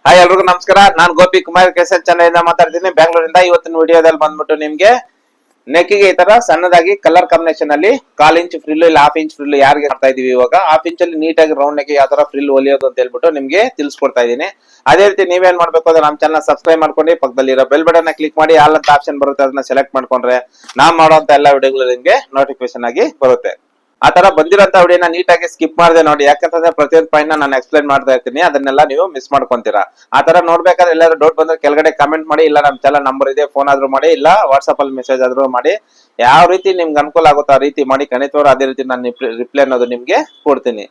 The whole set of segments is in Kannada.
ಹಾಯ್ ಎಲ್ರಿಗೂ ನಮಸ್ಕಾರ. ನಾನು ಗೋಪಿ ಕುಮಾರ್ ಕೆಸನ್ ಚೆನ್ನೈಯಿಂದ ಮಾತಾಡ್ತೀನಿ, ಬೆಂಗಳೂರಿಂದ. ಇವತ್ತಿನ ವಿಡಿಯೋದಲ್ಲಿ ಬಂದ್ಬಿಟ್ಟು ನಿಮ್ಗೆ ನೆಕ್ಕಿಗೆ ಈ ತರ ಸಣ್ಣದಾಗಿ ಕಲರ್ ಕಾಂಬಿನೇಷನ್ ಅಲ್ಲಿ 1/4 ಇಂಚ್ ಫ್ರಿಲ್ ಇಲ್ಲ 1/2 ಇಂಚ್ ಫ್ರಿಲ್ ಯಾರಿಗೆ ಮಾಡ್ತಾ ಇದೀವಿ ಇವಾಗ 1/2 ಇಂಚ್ ಅಲ್ಲಿ ನೀಟಾಗಿ ರೌಂಡ್ ನೆಕ್ ಯಾವ ತರ ಫ್ರಿಲ್ ಹೊಲಿಯೋದು ಅಂತ ಹೇಳ್ಬಿಟ್ಟು ನಿಮ್ಗೆ ತಿಳಿಸ್ಕೊಡ್ತಾ ಇದೀನಿ. ಅದೇ ರೀತಿ ನೀವೇನ್ ಮಾಡ್ಬೇಕು ಅಂದ್ರೆ ನಮ್ಮ ಚಾನಲ್ ಸಬ್ಸ್ಕ್ರೈಬ್ ಮಾಡ್ಕೊಂಡು ಪಕ್ಕದಲ್ಲಿರೋ ಬೆಲ್ ಬಟನ್ ಕ್ಲಿಕ್ ಮಾಡಿ ಆಲ್ ಅಂತ ಆಪ್ಷನ್ ಬರುತ್ತೆ, ಅದನ್ನ ಸೆಲೆಕ್ಟ್ ಮಾಡ್ಕೊಂಡ್ರೆ ನಾನ್ ಮಾಡುವಂತ ಎಲ್ಲಾ ವಿಡಿಯೋಗಳು ನಿಮ್ಗೆ ನೋಟಿಫಿಕೇಶನ್ ಆಗಿ ಬರುತ್ತೆ. ಆ ತರ ಬಂದಿರೋಂತ ವಿಡಿಯೋನ ನೀಟಾಗಿ ಸ್ಕಿಪ್ ಮಾಡಿದೆ ನೋಡಿ, ಯಾಕಂತಂದ್ರೆ ಪ್ರತಿಯೊಂದು ಪಾಯಿಂಟ್ ನಾನು ಎಕ್ಸ್ಪ್ಲೈನ್ ಮಾಡ್ತಾ ಇರ್ತೀನಿ, ಅದನ್ನೆಲ್ಲ ನೀವು ಮಿಸ್ ಮಾಡ್ಕೊಂತೀರಾ. ಆ ತರ ನೋಡ್ಬೇಕಾದ್ರೆ ಎಲ್ಲಾದ್ರೂ ಡೌಟ್ ಬಂದ್ರೆ ಕೆಳಗಡೆ ಕಮೆಂಟ್ ಮಾಡಿ, ಇಲ್ಲ ನಮ್ಮ ಚಾನಲ್ ನಂಬರ್ ಇದೆ ಫೋನ್ ಆದ್ರೂ ಮಾಡಿ, ಇಲ್ಲ ವಾಟ್ಸ್ಆಪ್ ಅಲ್ಲಿ ಮೆಸೇಜ್ ಆದ್ರೂ ಮಾಡಿ. ಯಾವ ರೀತಿ ನಿಮ್ಗೆ ಅನುಕೂಲ ಆಗುತ್ತೋ ಆ ರೀತಿ ಮಾಡಿ, ಖಂಡಿತವಾಗ್ಲೂ ಅದೇ ರೀತಿ ನಾನು ರಿಪ್ಲೈ ಅನ್ನೋದು ನಿಮ್ಗೆ ಕೊಡ್ತೀನಿ.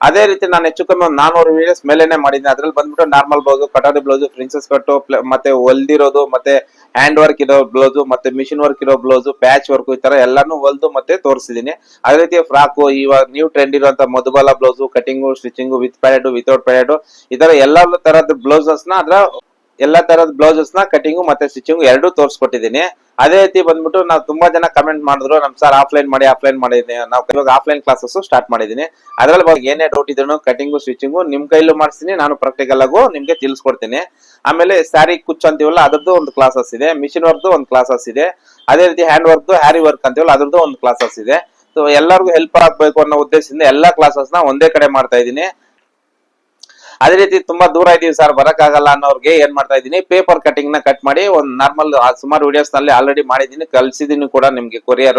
ಅದೇ ರೀತಿ ನಾನು ಹೆಚ್ಚು ಕಮ್ಮಿ ಒಂದು 400 ವಿಡಿಯೋಸ್ ಮೇಲೆನೆ ಮಾಡಿದ್ದೀನಿ. ಅದ್ರಲ್ಲಿ ಬಂದ್ಬಿಟ್ಟು ನಾರ್ಮಲ್ ಬ್ಲೌಸ್, ಕಟಾರಿ ಬ್ಲೌಸ್, ಪ್ರಿನ್ಸೆಸ್ ಕಟ್ಟು, ಮತ್ತೆ ಹೊಲ್ದಿರೋದು, ಮತ್ತೆ ಹ್ಯಾಂಡ್ ವರ್ಕ್ ಇರೋ ಬ್ಲೌಸ್, ಮತ್ತೆ ಮಿಷಿನ್ ವರ್ಕ್ ಇರೋ ಬ್ಲೌಸ್, ಪ್ಯಾಚ್ ವರ್ಕ್, ಈ ತರ ಎಲ್ಲಾನು ಹೊಲ್ದು ಮತ್ತೆ ತೋರಿಸಿದೀನಿ. ಅದೇ ರೀತಿ ಫ್ರಾಕು, ಇವಾಗ ನ್ಯೂ ಟ್ರೆಂಡ್ ಇರುವಂತ Madhubala blouse, cutting, stitching, with pad, without pad, ಈ ತರ ಎಲ್ಲಾ ತರದ ಬ್ಲೌಸಸ್ ನ ಎಲ್ಲಾ ತರದ ಬ್ಲೌಸಸ್ ನ ಕಟಿಂಗು ಮತ್ತೆ ಸ್ಟಿಚಿಂಗು ಎರಡೂ ತೋರಿಸ್ಕೊಟ್ಟಿದ್ದೀನಿ. ಅದೇ ರೀತಿ ಬಂದ್ಬಿಟ್ಟು ನಾವು ತುಂಬಾ ಜನ ಕಮೆಂಟ್ ಮಾಡಿದ್ರು, ನಮ್ ಸರ್ ಆಫ್ಲೈನ್ ಮಾಡಿದೀನಿ. ನಾವು ಇವಾಗ ಆಫ್ಲೈನ್ ಕ್ಲಾಸಸ್ ಸ್ಟಾರ್ಟ್ ಮಾಡಿದೀನಿ. ಅದ್ರಲ್ಲಿ ಏನೇ ಡೌಟ್ ಇದ್ರು ಕಟಿಂಗು ಸ್ಟಿಚಿಂಗು ನಿಮ್ ಕೈಲೂ ಮಾಡಿಸ್ತೀನಿ, ನಾನು ಪ್ರಾಕ್ಟಿಕಲ್ ಆಗು ನಿಮ್ಗೆ ತಿಳಿಸ್ಕೊಡ್ತೀನಿ. ಆಮೇಲೆ ಸ್ಯಾರಿ ಕುಚ್ ಅಂತೀವಲ್ಲ ಅದ್ರದ್ದು ಒಂದು ಕ್ಲಾಸಸ್ ಇದೆ, ಮಿಷಿನ್ ವರ್ಕ್ ಒಂದು ಕ್ಲಾಸಸ್ ಇದೆ. ಅದೇ ರೀತಿ ಹ್ಯಾಂಡ್ ವರ್ಕ್, ಹ್ಯಾರಿ ವರ್ಕ್ ಅಂತೀವಲ್ಲ ಅದ್ರದ್ದು ಒಂದು ಕ್ಲಾಸಸ್ ಇದೆ. ಸೊ ಎಲ್ಲರಿಗೂ ಹೆಲ್ಪ್ ಆಗ್ಬೇಕು ಅನ್ನೋ ಉದ್ದೇಶದಿಂದ ಎಲ್ಲಾ ಕ್ಲಾಸಸ್ ನ ಒಂದೇ ಕಡೆ ಮಾಡ್ತಾ ಇದ್ದೀನಿ. ಅದೇ ರೀತಿ ತುಂಬಾ ದೂರ ಇದೀವಿ ಸರ್ ಬರಕ್ಕಾಗಲ್ಲ ಅನ್ನೋರ್ಗೆ ಏನ್ ಮಾಡ್ತಾ ಇದೀನಿ, ಪೇಪರ್ ಕಟಿಂಗ್ ನ ಕಟ್ ಮಾಡಿ ಒಂದು ನಾರ್ಮಲ್ ಸುಮಾರು ವಿಡಿಯೋಸ್ ನಲ್ಲಿ ಆಲ್ರೆಡಿ ಮಾಡಿದೀನಿ, ಕಲ್ಸಿದೀನಿ ಕೂಡ ನಿಮ್ಗೆ ಕೊರಿಯರ್.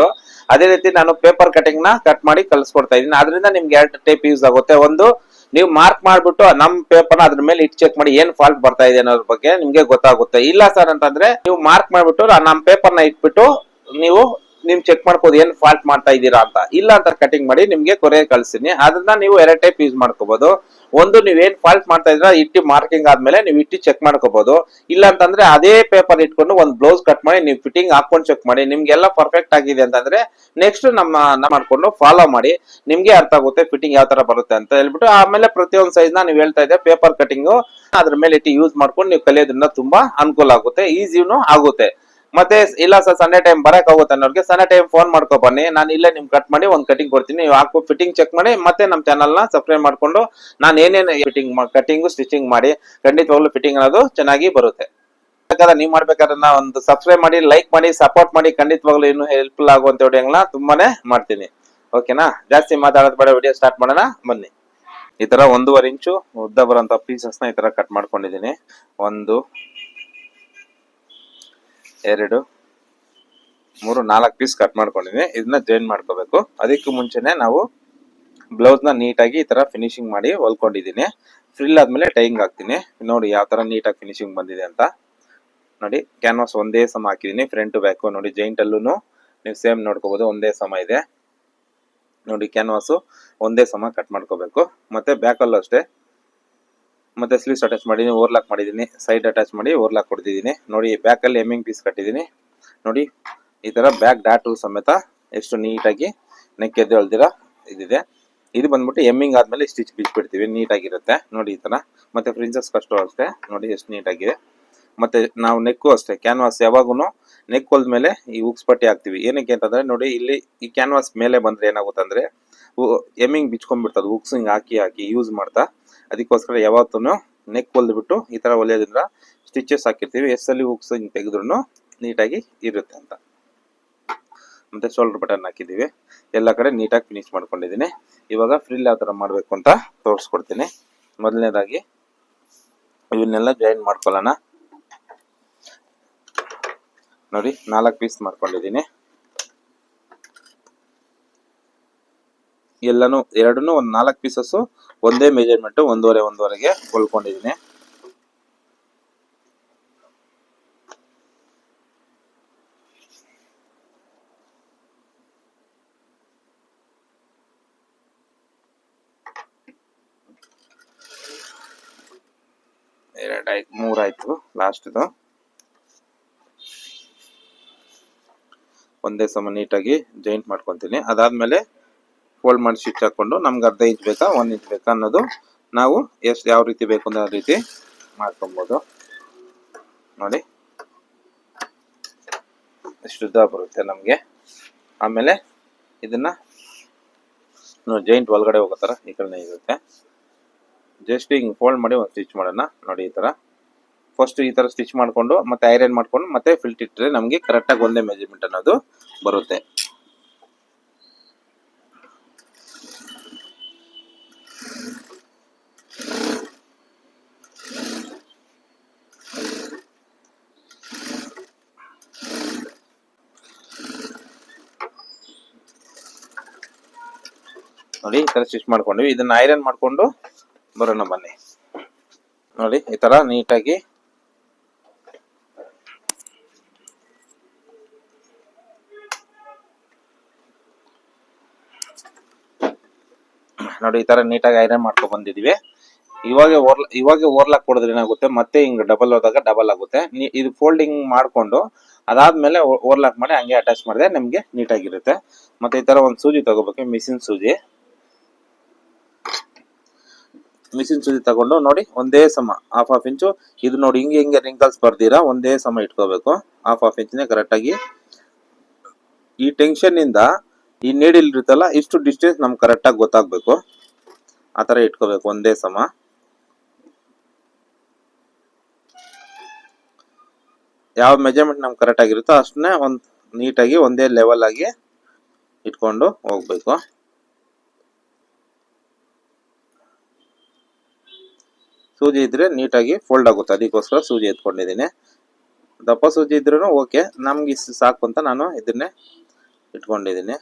ಅದೇ ರೀತಿ ನಾನು ಪೇಪರ್ ಕಟಿಂಗ್ ನ ಕಟ್ ಮಾಡಿ ಕಲ್ಸ್ಕೊಡ್ತಾ ಇದೀನಿ. ಅದರಿಂದ ನಿಮ್ಗೆ 2 ಟೈಪ್ ಯೂಸ್ ಆಗುತ್ತೆ. ಒಂದು, ನೀವು ಮಾರ್ಕ್ ಮಾಡ್ಬಿಟ್ಟು ನಮ್ ಪೇಪರ್ ನ ಅದ್ರ ಮೇಲೆ ಇಟ್ಟು ಚೆಕ್ ಮಾಡಿ ಏನ್ ಫಾಲ್ಟ್ ಬರ್ತಾ ಇದೆ ಅನ್ನೋದ್ರ ಬಗ್ಗೆ ನಿಮ್ಗೆ ಗೊತ್ತಾಗುತ್ತೆ. ಇಲ್ಲ ಸರ್ ಅಂತಂದ್ರೆ ನೀವು ಮಾರ್ಕ್ ಮಾಡ್ಬಿಟ್ಟು ನಮ್ ಪೇಪರ್ ನ ಇಟ್ಬಿಟ್ಟು ನೀವು ಚೆಕ್ ಮಾಡ್ಬೋದು ಏನ್ ಫಾಲ್ಟ್ ಮಾಡ್ತಾ ಇದ್ದೀರಾ ಅಂತ. ಇಲ್ಲ ಅಂತ ಕಟಿಂಗ್ ಮಾಡಿ ನಿಮ್ಗೆ ಕೊರಿಯರ್ ಕಳ್ಸಿನಿ. ಅದನ್ನ ನೀವು 2 ಟೈಪ್ ಯೂಸ್ ಮಾಡ್ಕೋಬಹುದು. ಒಂದು, ನೀವೇನ್ ಫಾಲ್ಟ್ ಮಾಡ್ತಾ ಇದ್ರ ಇಟ್ಟು ಮಾರ್ಕಿಂಗ್ ಆದ್ಮೇಲೆ ನೀವು ಇಟ್ಟು ಚೆಕ್ ಮಾಡ್ಕೋಬಹುದು. ಇಲ್ಲ ಅಂತಂದ್ರೆ ಅದೇ ಪೇಪರ್ ಇಟ್ಕೊಂಡು ಒಂದು ಬ್ಲೌಸ್ ಕಟ್ ಮಾಡಿ ನೀವು ಫಿಟ್ಟಿಂಗ್ ಹಾಕೊಂಡು ಚೆಕ್ ಮಾಡಿ, ನಿಮ್ಗೆಲ್ಲ ಪರ್ಫೆಕ್ಟ್ ಆಗಿದೆ ಅಂತಂದ್ರೆ ನೆಕ್ಸ್ಟ್ ಮಾಡ್ಕೊಂಡು ಫಾಲೋ ಮಾಡಿ, ನಿಮ್ಗೆ ಅರ್ಥ ಆಗುತ್ತೆ ಫಿಟ್ಟಿಂಗ್ ಯಾವ ತರ ಬರುತ್ತೆ ಅಂತ ಹೇಳ್ಬಿಟ್ಟು. ಆಮೇಲೆ ಪ್ರತಿಯೊಂದು ಸೈಜ್ ನ ನೀವು ಹೇಳ್ತಾ ಇದ್ದೆ ಪೇಪರ್ ಕಟಿಂಗ್ ಅದ್ರ ಮೇಲೆ ಇಟ್ಟು ಯೂಸ್ ಮಾಡ್ಕೊಂಡು ನೀವು ಕಲಿಯೋದ್ರಿಂದ ತುಂಬಾ ಅನುಕೂಲ ಆಗುತ್ತೆ, ಈಸಿನೂ ಆಗುತ್ತೆ. ಮತ್ತೆ ಇಲ್ಲ ಸರ್ ಸಂಡೇ ಟೈಮ್ ಬರಕ್ ಆಗುತ್ತೆ ಅನ್ನೋರಿಗೆ ಸಂಡೇ ಟೈಮ್ ಫೋನ್ ಮಾಡ್ಕೊ ಬನ್ನಿ, ನಾನು ಇಲ್ಲೇ ನಿಮ್ ಕಟ್ ಮಾಡಿ ಒಂದು ಕಟಿಂಗ್ ಕೊಡ್ತೀನಿ. ನೀವು ಹಾಕೋ ಫಿಟ್ಟಿಂಗ್ ಚೆಕ್ ಮಾಡಿ ಮತ್ತೆ ನಮ್ಮ ಚಾನಲ್ ನ ಸಬ್ಸ್ಕ್ರೈಬ್ ಮಾಡ್ಕೊಂಡು ನಾನು ಏನೇನು ಫಿಟ್ಟಿಂಗ್ ಕಟಿಂಗ್ ಸ್ಟಿಚಿಂಗ್ ಮಾಡಿ ಖಂಡಿತವಾಗ್ಲೂ ಫಿಟ್ಟಿಂಗ್ ಅನ್ನೋದು ಚೆನ್ನಾಗಿ ಬರುತ್ತೆ. ನೀವು ಮಾಡ್ಬೇಕಾದ್ರೆ ಒಂದು ಸಬ್ಸ್ಕ್ರೈಬ್ ಮಾಡಿ, ಲೈಕ್ ಮಾಡಿ, ಸಪೋರ್ಟ್ ಮಾಡಿ. ಖಂಡಿತವಾಗ್ಲೂ ಇನ್ನು ಹೆಲ್ಪ್ಫುಲ್ ಆಗುವಂತ ವಿಡಿಯೋಗಳನ್ನ ತುಂಬಾನೇ ಮಾಡ್ತೀನಿ. ಓಕೆನಾ? ಜಾಸ್ತಿ ಮಾತಾಡೋದ್ ಬೇಡ, ವಿಡಿಯೋ ಸ್ಟಾರ್ಟ್ ಮಾಡೋಣ ಬನ್ನಿ. ಈ ತರ 1.5 ಇಂಚು ಉದ್ದ ಬರುವಂತ ಪೀಸಸ್ ನ ಈ ತರ ಕಟ್ ಮಾಡ್ಕೊಂಡಿದೀನಿ. 1 2 3 4 ಪೀಸ್ ಕಟ್ ಮಾಡ್ಕೊಂಡಿದೀನಿ. ಇದನ್ನ ಜಾಯಿನ್ ಮಾಡ್ಕೋಬೇಕು. ಅದಕ್ಕೂ ಮುಂಚೆನೆ ನಾವು ಬ್ಲೌಸ್ ನ ನೀಟಾಗಿ ಈ ತರ ಫಿನಿಶಿಂಗ್ ಮಾಡಿ ಹೊಲ್ಕೊಂಡಿದೀನಿ. ಫ್ರಿಲ್ ಆದ್ಮೇಲೆ ಟೈಯಿಂಗ್ ಹಾಕ್ತೀನಿ. ನೋಡಿ ಯಾವ ತರ ನೀಟಾಗಿ ಫಿನಿಶಿಂಗ್ ಬಂದಿದೆ ಅಂತ. ನೋಡಿ ಕ್ಯಾನ್ವಾಸ್ ಒಂದೇ ಸಮ ಹಾಕಿದೀನಿ, ಫ್ರಂಟ್ ಬ್ಯಾಕ್. ನೋಡಿ ಜೈಂಟ್ ಅಲ್ಲೂ ನೀವು ಸೇಮ್ ನೋಡ್ಕೋಬಹುದು, ಒಂದೇ ಸಮ ಇದೆ. ನೋಡಿ ಕ್ಯಾನ್ವಾಸ್ ಒಂದೇ ಸಮ ಕಟ್ ಮಾಡ್ಕೋಬೇಕು. ಮತ್ತೆ ಬ್ಯಾಕ್ ಅಲ್ಲೂ ಅಷ್ಟೇ. ಮತ್ತೆ ಸ್ಲೀವ್ಸ್ ಅಟ್ಯಾಚ್ ಮಾಡಿದೀನಿ, ಓವರ್ಲಾಕ್ ಮಾಡಿದೀನಿ, ಸೈಡ್ ಅಟ್ಯಾಚ್ ಮಾಡಿ ಓವರ್ಲಾಕ್ ಕೊಡ್ತಿದ್ದೀನಿ. ನೋಡಿ ಬ್ಯಾಕ್ ಅಲ್ಲಿ ಎಮ್ಮಿಂಗ್ ಪೀಸ್ ಕಟ್ಟಿದೀನಿ. ನೋಡಿ ಈ ತರ ಬ್ಯಾಕ್ ಡಾಟು ಸಮೇತ ಎಷ್ಟು ನೀಟಾಗಿ ನೆಕ್ ಎದ್ದೇಳ್ದಿರ ಇದಿದೆ. ಇದು ಬಂದ್ಬಿಟ್ಟು ಎಮ್ಮಿಂಗ್ ಆದ್ಮೇಲೆ ಸ್ಟಿಚ್ ಬಿಚ್ಬಿಡ್ತೀವಿ, ನೀಟಾಗಿರುತ್ತೆ. ನೋಡಿ ಈ ತರ. ಮತ್ತೆ ಪ್ರಿನ್ಸೆಸ್ ಕಷ್ಟು ಅಷ್ಟೇ, ನೋಡಿ ಎಷ್ಟು ನೀಟಾಗಿದೆ. ಮತ್ತೆ ನಾವು ನೆಕ್ಕು ಅಷ್ಟೇ, ಕ್ಯಾನ್ವಾಸ್ ಯಾವಾಗೂ ನೆಕ್ ಹೊಲ್ದ್ಮೇಲೆ ಈ ಉಕ್ಸ್ ಪಟ್ಟಿ ಹಾಕ್ತಿವಿ. ಏನಕ್ಕೆ ಅಂತಂದ್ರೆ ನೋಡಿ ಇಲ್ಲಿ ಈ ಕ್ಯಾನ್ವಾಸ್ ಮೇಲೆ ಬಂದ್ರೆ ಏನಾಗುತ್ತೆ ಅಂದ್ರೆ ಎಮ್ಮಿಂಗ್ ಬಿಚ್ಕೊಂಡ್ಬಿಡ್ತದೆ, ಉಕ್ಸ್ ಹಿಂಗ್ ಹಾಕಿ ಹಾಕಿ ಯೂಸ್ ಮಾಡ್ತಾ. ಅದಕ್ಕೋಸ್ಕರ ಯಾವತ್ತೂ ನೆಕ್ ಹೊಲ್ದ್ಬಿಟ್ಟು ಈ ತರ ಹೊಲಿಯೋದ್ರಿಂದ ಸ್ಟಿಚಸ್ ಹಾಕಿರ್ತೀವಿ, ಎಷ್ಟಲ್ಲಿ ಉಕ್ಸ್ ಹಿಂಗ್ ತೆಗೆದ್ರು ನೀಟಾಗಿ ಇರುತ್ತೆ ಅಂತ. ಮತ್ತೆ ಶೋಲ್ಡರ್ ಬಟನ್ ಹಾಕಿದೀವಿ, ಎಲ್ಲ ಕಡೆ ನೀಟಾಗಿ ಫಿನಿಶ್ ಮಾಡ್ಕೊಂಡಿದೀನಿ. ಇವಾಗ ಫ್ರಿಲ್ ಯಾವ ತರ ಮಾಡ್ಬೇಕು ಅಂತ ತೋರಿಸ್ಕೊಡ್ತೀನಿ. ಮೊದಲನೇದಾಗಿ ಇವನ್ನೆಲ್ಲ ಜಾಯಿನ್ ಮಾಡ್ಕೊಳ್ಳೋಣ. ನೋಡಿ 4 ಪೀಸ್ ಮಾಡ್ಕೊಂಡಿದೀನಿ. ಎಲ್ಲಾನು ಎರಡನ್ನೂ ಒಂದು 4 ಪೀಸಸ್ ಒಂದೇ ಮೆಜರ್ಮೆಂಟ್ 1.5 ಹೊಲ್ಕೊಂಡಿದೀನಿ. ಎರಡಾಯ್ತು, 3 ಆಯ್ತು, ಲಾಸ್ಟ್ ಇದು. ಒಂದೇ ಸಮ ನೀಟಾಗಿ ಜಾಯಿಂಟ್ ಮಾಡ್ಕೊಂತೀನಿ. ಅದಾದ್ಮೇಲೆ ಫೋಲ್ಡ್ ಮಾಡಿ ಸ್ಟಿಚ್ ಹಾಕೊಂಡು ನಮ್ಗೆ 1/2 ಇಂಚ್ ಬೇಕಾ 1 ಇಂಚ್ ಬೇಕಾ ಅನ್ನೋದು ನಾವು ಎಷ್ಟು ಯಾವ ರೀತಿ ಬೇಕು ಅನ್ನೋ ರೀತಿ ಮಾಡ್ಕೊಬೋದು. ನೋಡಿ ಎಷ್ಟು ಉದ್ದ ಬರುತ್ತೆ ನಮಗೆ. ಆಮೇಲೆ ಇದನ್ನ ಜಾಯಿಂಟ್ ಒಳಗಡೆ ಹೋಗೋ ಥರ ಈ ಕಡೆ ಇರುತ್ತೆ. ಜಸ್ಟ್ ಹಿಂಗೆ ಫೋಲ್ಡ್ ಮಾಡಿ ಒಂದು ಸ್ಟಿಚ್ ಮಾಡೋಣ ನೋಡಿ. ಈ ಥರ ಫಸ್ಟ್ ಈ ಥರ ಸ್ಟಿಚ್ ಮಾಡಿಕೊಂಡು ಮತ್ತೆ ಐರನ್ ಮಾಡ್ಕೊಂಡು ಮತ್ತೆ ಫಿಲ್ಟ್ ಇಟ್ಟರೆ ನಮಗೆ ಕರೆಕ್ಟಾಗಿ ಒಂದೇ ಮೆಜರ್ಮೆಂಟ್ ಅನ್ನೋದು ಬರುತ್ತೆ. ನೋಡಿ ಈ ಥರ ಸ್ಟಿಚ್ ಮಾಡ್ಕೊಂಡ್ವಿ. ಇದನ್ನ ಐರನ್ ಮಾಡಿಕೊಂಡು ಬರೋಣ ಬನ್ನಿ. ನೋಡಿ ಈ ಥರ ನೀಟಾಗಿ ನೋಡಿ ಈ ತರ ನೀಟಾಗಿ ಐರನ್ ಮಾಡ್ಕೊ ಬಂದಿದೀವಿ. ಇವಾಗ ಓರ್ಲಾಕ್ ಕೊಡಿದ್ರೆ ಏನಾಗುತ್ತೆ, ಮತ್ತೆ ಹಿಂಗ್ ಡಬಲ್ ಹೋದಾಗ ಡಬಲ್ ಆಗುತ್ತೆ. ಇದು ಫೋಲ್ಡಿಂಗ್ ಮಾಡ್ಕೊಂಡು ಅದಾದ್ಮೇಲೆ ಓರ್ಲಾಕ್ ಮಾಡಿ ಹಂಗೆ ಅಟ್ಯಾಚ್ ಮಾಡಿದ್ರೆ ನಿಮ್ಗೆ ನೀಟಾಗಿರುತ್ತೆ. ಮತ್ತೆ ಈ ತರ ಒಂದು ಸೂಜಿ ತಗೋಬೇಕು, ಮಿಷಿನ್ ಸೂಜಿ ತಗೊಂಡು ನೋಡಿ ಒಂದೇ ಸಮ ಹಾಫ್ ಇಂಚು ಇದು ನೋಡಿ ಹಿಂಗೆ ರಿಂಕಲ್ಸ್ ಬರ್ದಿರಾ ಒಂದೇ ಸಮ ಇಟ್ಕೋಬೇಕು. ಹಾಫ್ ಇಂಚ್ನೇ ಕರೆಕ್ಟ್ ಆಗಿ. ಈ ಟೆನ್ಷನ್ ಇಂದ ಈ ನೀಡಿಲ್ ಇರುತ್ತಲ್ಲ ಇಷ್ಟು ಡಿಸ್ಟೆನ್ಸ್ ನಮ್ಗೆ ಕರೆಕ್ಟ್ ಆಗಿ ಗೊತ್ತಾಗ್ಬೇಕು. ಆತರ ಇಟ್ಕೋಬೇಕು ಒಂದೇ ಸಮ. ಯಾವ ಮೆಜರ್ಮೆಂಟ್ ನಮ್ಗೆ ಕರೆಕ್ಟ್ ಆಗಿರುತ್ತೋ ಅಷ್ಟನ್ನೇ ನೀಟಾಗಿ ಒಂದೇ ಲೆವೆಲ್ ಆಗಿ ಇಟ್ಕೊಂಡು ಹೋಗ್ಬೇಕು. ಸೂಜಿ ಇದ್ರೆ ನೀಟಾಗಿ ಫೋಲ್ಡ್ ಆಗುತ್ತೆ, ಅದಕ್ಕೋಸ್ಕರ ಸೂಜಿ ಎತ್ಕೊಂಡಿದ್ದೀನಿ. ದಪ್ಪ ಸೂಜಿ ಇದ್ರೂ ಓಕೆ, ನಮ್ಗೆ ಸಾಕು ಅಂತ ನಾನು ಇದನ್ನೇ ಇಟ್ಕೊಂಡಿದ್ದೀನಿ.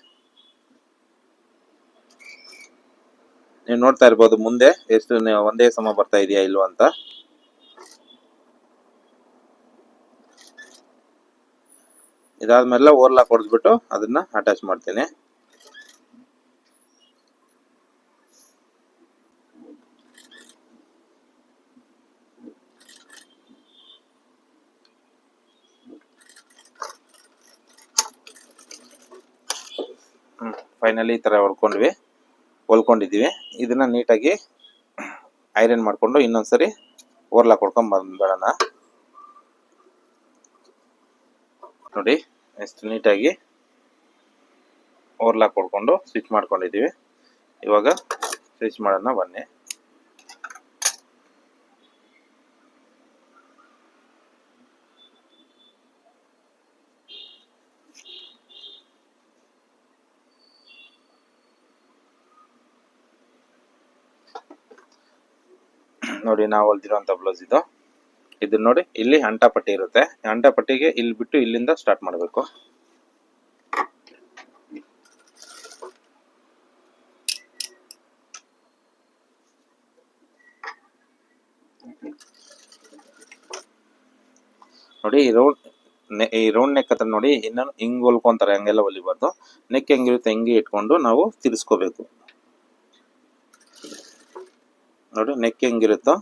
ನೀವು ನೋಡ್ತಾ ಇರ್ಬೋದು ಮುಂದೆ ಎಷ್ಟು ಒಂದೇ ಸಮ ಬರ್ತಾ ಇದೆಯಾ ಇಲ್ವಾ ಅಂತ. ಇದಾದ್ಮೇಲೆ ಓರ್ಲಾಕ್ ಹೊಡೆದ್ಬಿಟ್ಟು ಅದನ್ನ ಅಟ್ಯಾಚ್ ಮಾಡ್ತೀನಿ. ಫೈನಲಿ ಈ ತರ ಹೊಲ್ಕೊಂಡಿದೀವಿ. ಇದನ್ನ ನೀಟಾಗಿ ಐರನ್ ಮಾಡ್ಕೊಂಡು ಇನ್ನೊಂದ್ಸರಿ ಓರ್ಲಾಕ್ ಹೊಡ್ಕೊಂಡ್ ಬಂದ್ಬೇಡಣ. ನೋಡಿ ಎಷ್ಟು ನೀಟಾಗಿ ಓರ್ಲಾಕ್ ಹೊಡ್ಕೊಂಡು ಸ್ಟಿಚ್ ಮಾಡ್ಕೊಂಡಿದೀವಿ. ಇವಾಗ ಸ್ಟಿಚ್ ಮಾಡೋಣ ಬನ್ನಿ. ನೋಡಿ ನಾವು ಹೊಲ್ದಿರೋಂಥ ಬ್ಲೌಸ್ ಇದು ನೋಡಿ ಇಲ್ಲಿ ಅಂಟಾಪಟ್ಟಿ ಇರುತ್ತೆ. ಅಂಟಾಪಟ್ಟಿಗೆ ಇಲ್ಲಿ ಬಿಟ್ಟು ಇಲ್ಲಿಂದ ಸ್ಟಾರ್ಟ್ ಮಾಡಬೇಕು. ನೋಡಿ ಈ ರೌಂಡ್ ನೆಕ್ ಹತ್ರ ನೋಡಿ ಇನ್ನು ಹಿಂಗ್ ಹೊಲ್ಕೊಂತಾರೆ, ಹಂಗೆಲ್ಲ ಹೊಲಿಬಾರ್ದು. ನೆಕ್ ಹೆಂಗಿರುತ್ತೆ ಹೆಂಗೆ ಇಟ್ಕೊಂಡು ನಾವು ತಿರ್ಸ್ಕೋಬೇಕು. ನೋಡಿ ನೆಕ್ ಹೆಂಗಿರುತ್ತೋ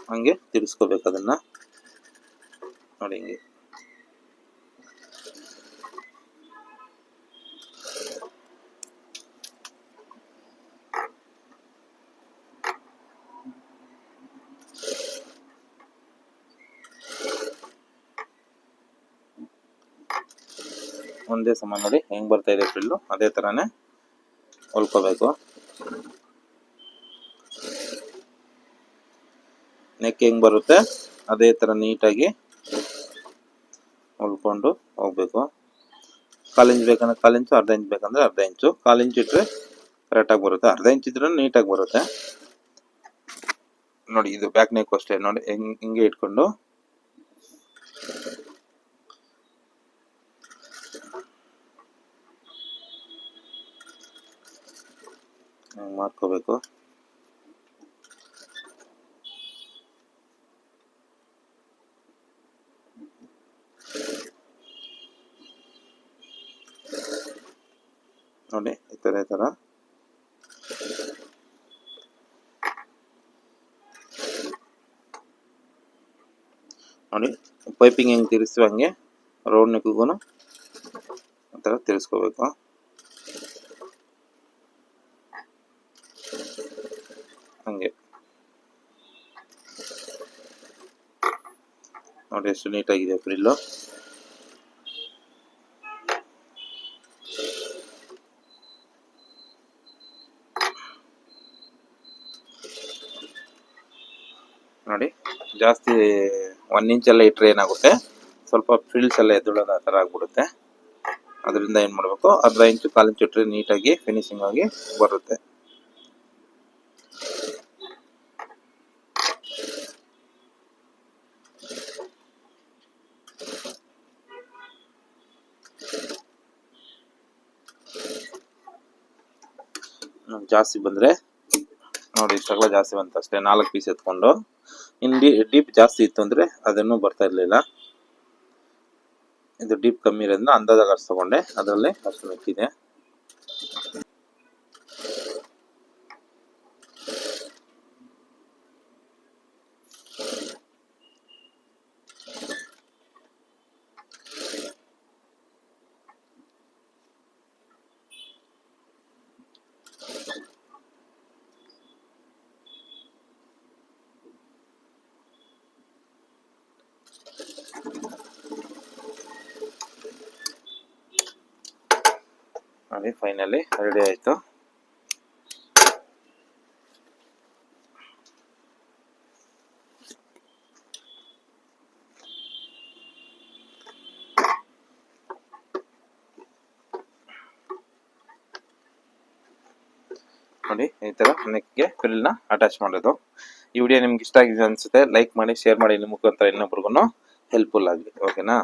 ಹಂಗೆ ತಿರ್ಸ್ಕೋಬೇಕು ಅದನ್ನ. ನೋಡಿ ಹಿಂಗೆ ಒಂದೇ ಸಮ ನೋಡಿ ಹೆಂಗ್ ಬರ್ತಾ ಇದೆ ಫ್ರಿಲ್ಲು, ಅದೇ ತರಾನೇ ಹೊಲ್ಕೋಬೇಕು. ನೆಕ್ ಹೆಂಗ್ ಬರುತ್ತೆ ಅದೇ ತರ ನೀಟಾಗಿ ಹೊಲ್ಕೊಂಡು ಹೋಗ್ಬೇಕು. 1/4 ಇಂಚ್ ಬೇಕಂದ್ರೆ 1/4 ಇಂಚು, ಅರ್ಧ ಇಂಚ್ ಬೇಕಂದ್ರೆ ಅರ್ಧ ಇಂಚು. 1/4 ಇಂಚ್ ಇಟ್ರೆ ಕರೆಕ್ಟಾಗಿ ಬರುತ್ತೆ, ಅರ್ಧ ಇಂಚ್ ಇದ್ರೆ ನೀಟಾಗಿ ಬರುತ್ತೆ. ನೋಡಿ ಇದು ಬ್ಯಾಕ್ ನೆಕ್ ಅಷ್ಟೇ ನೋಡಿ ಹಿಂಗೆ ಇಟ್ಕೊಂಡು ಮಾಡ್ಕೋಬೇಕು. ನೋಡಿ ಈ ತರ ನೋಡಿ ಪೈಪಿಂಗ್ ಹೆಂಗ್ ತಿರ್ಸ್ತೀವಿ ಹಂಗೆ ರೌಂಡ್ ನೆಕ್ಗೂ ಆ ಥರ ತಿರ್ಸ್ಕೋಬೇಕು. ಹಂಗೆ ನೋಡಿ ಎಷ್ಟು ನೀಟಾಗಿದೆ ಫ್ರಿಲ್ಲು. ನೋಡಿ ಜಾಸ್ತಿ 1 ಇಂಚ್ ಎಲ್ಲ ಇಟ್ಟರೆ ಏನಾಗುತ್ತೆ, ಸ್ವಲ್ಪ ಫ್ರಿಲ್ಸ್ ಎಲ್ಲ ಎದ್ದೊಳೋದು ಆ ಥರ ಆಗ್ಬಿಡುತ್ತೆ. ಅದರಿಂದ ಏನು ಮಾಡಬೇಕು, ಅರ್ಧ ಇಂಚು 1/4 ಇಂಚು ಇಟ್ಟರೆ ನೀಟಾಗಿ ಫಿನಿಶಿಂಗ್ ಆಗಿ ಬರುತ್ತೆ. ಜಾಸ್ತಿ ಬಂದರೆ ನೋಡಿ ಇಷ್ಟೆಲ್ಲ ಜಾಸ್ತಿ ಬಂತು ಅಷ್ಟೇ, 4 ಪೀಸ್ ಎತ್ಕೊಂಡು. ಇನ್ನು ಡೀಪ್ ಜಾಸ್ತಿ ಇತ್ತು ಅಂದರೆ ಅದನ್ನು ಬರ್ತಾ ಇರಲಿಲ್ಲ. ಇದು ಡೀಪ್ ಕಮ್ಮಿ ಇರೋದ್ರಿಂದ ಅಂದಾಜಾಗಿ ಅಷ್ಟು ತಗೊಂಡೆ, ಅದರಲ್ಲಿ ಅಷ್ಟು ಮೆಕ್ಕಿದೆ. ನೋಡಿ ಫೈನಲಿ ರೆಡಿ ಆಯಿತು. ನೋಡಿ ಈ ಥರ ನೆಕ್ಗೆ ಫ್ರಿಲ್ನ ಅಟ್ಯಾಚ್ ಮಾಡೋದು. ಈ ವಿಡಿಯೋ ನಿಮ್ಗೆ ಇಷ್ಟ ಆಗಿದೆ ಅನಿಸುತ್ತೆ, ಲೈಕ್ ಮಾಡಿ, ಶೇರ್ ಮಾಡಿ, ನಿಮ್ಮ ಮುಖಾಂತರ ಇನ್ನೊಬ್ರಿಗೂ ಹೆಲ್ಪ್ಫುಲ್ ಆಗಲಿ. ಓಕೆನಾ?